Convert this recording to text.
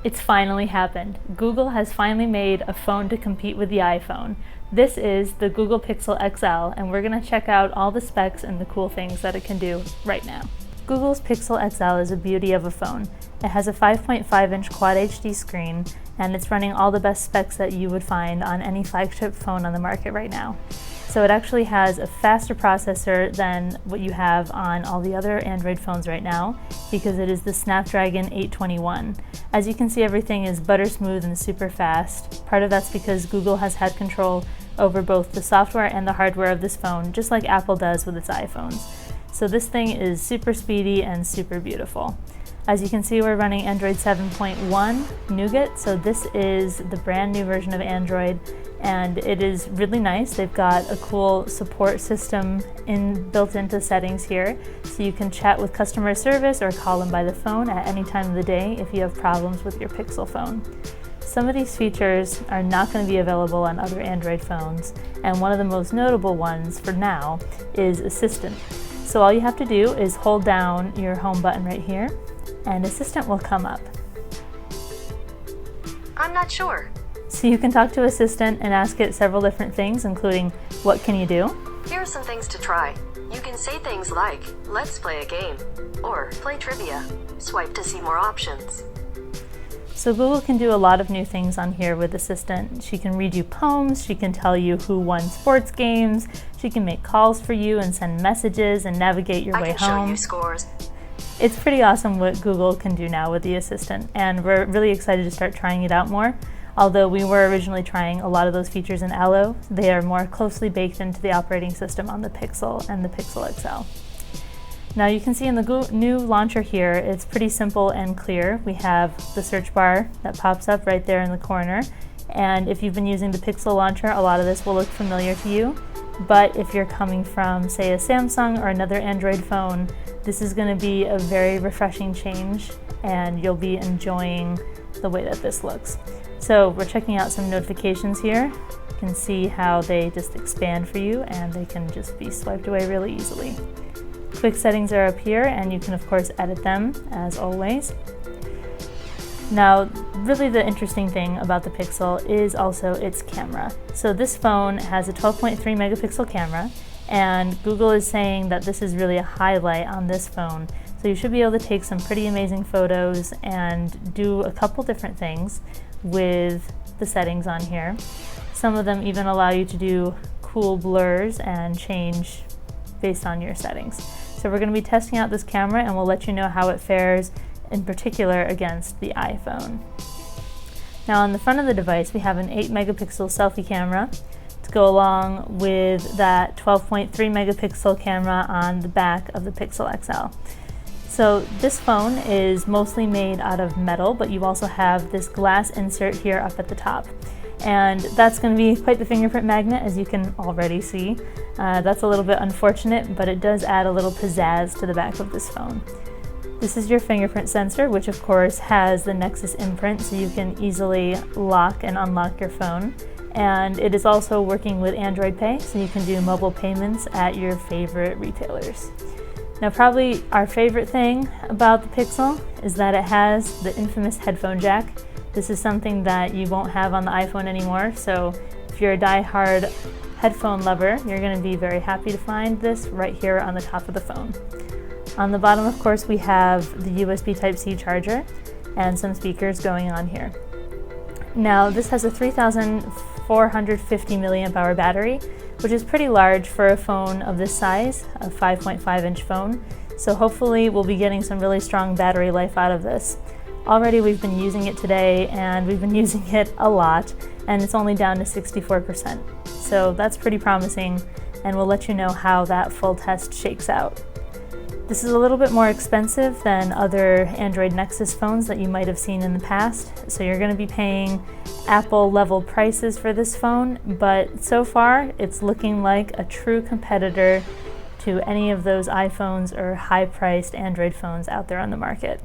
It's finally happened. Google has finally made a phone to compete with the iPhone. This is the Google Pixel XL, and we're going to check out all the specs and the cool things that it can do right now. Google's Pixel XL is a beauty of a phone. It has a 5.5-inch Quad HD screen, and it's running all the best specs that you would find on any flagship phone on the market right now. So it actually has a faster processor than what you have on all the other Android phones right now, because it is the Snapdragon 821. As you can see, everything is butter smooth and super fast. Part of that's because Google has had control over both the software and the hardware of this phone, just like Apple does with its iPhones. So this thing is super speedy and super beautiful. As you can see, we're running Android 7.1 Nougat, so this is the brand new version of Android, and it is really nice. They've got a cool support system built into settings here, so you can chat with customer service or call them by the phone at any time of the day if you have problems with your Pixel phone. Some of these features are not going to be available on other Android phones, and one of the most notable ones for now is Assistant. So all you have to do is hold down your home button right here, and Assistant will come up. I'm not sure. So you can talk to Assistant and ask it several different things, including what can you do? Here are some things to try. You can say things like, let's play a game, or play trivia. Swipe to see more options. So Google can do a lot of new things on here with Assistant. She can read you poems, she can tell you who won sports games, she can make calls for you and send messages and navigate your way home. I can show you scores. It's pretty awesome what Google can do now with the Assistant, and we're really excited to start trying it out more. Although we were originally trying a lot of those features in Allo, they are more closely baked into the operating system on the Pixel and the Pixel XL. Now you can see in the new launcher here, it's pretty simple and clear. We have the search bar that pops up right there in the corner, and if you've been using the Pixel launcher, a lot of this will look familiar to you. But if you're coming from, say, a Samsung or another Android phone, this is going to be a very refreshing change, and you'll be enjoying the way that this looks. So we're checking out some notifications here. You can see how they just expand for you, and they can just be swiped away really easily. Quick settings are up here, and you can of course edit them as always. Now, really the interesting thing about the Pixel is also its camera. So this phone has a 12.3 megapixel camera, and Google is saying that this is really a highlight on this phone. So you should be able to take some pretty amazing photos and do a couple different things with the settings on here. Some of them even allow you to do cool blurs and change based on your settings. So we're going to be testing out this camera, and we'll let you know how it fares, in particular against the iPhone. Now on the front of the device, we have an 8 megapixel selfie camera to go along with that 12.3 megapixel camera on the back of the Pixel XL. So this phone is mostly made out of metal, but you also have this glass insert here up at the top. And that's going to be quite the fingerprint magnet, as you can already see. That's a little bit unfortunate, but it does add a little pizzazz to the back of this phone. This is your fingerprint sensor, which of course has the Nexus imprint, so you can easily lock and unlock your phone. And it is also working with Android Pay, so you can do mobile payments at your favorite retailers. Now, probably our favorite thing about the Pixel is that it has the infamous headphone jack. This is something that you won't have on the iPhone anymore, so if you're a die-hard headphone lover, you're going to be very happy to find this right here on the top of the phone. On the bottom, of course, we have the USB Type-C charger and some speakers going on here. Now, this has a 3,450 milliamp hour battery, which is pretty large for a phone of this size, a 5.5-inch phone. So hopefully we'll be getting some really strong battery life out of this. Already we've been using it today, and we've been using it a lot, and it's only down to 64%. So that's pretty promising, and we'll let you know how that full test shakes out. This is a little bit more expensive than other Android Nexus phones that you might have seen in the past, so you're going to be paying Apple level prices for this phone, but so far it's looking like a true competitor to any of those iPhones or high-priced Android phones out there on the market.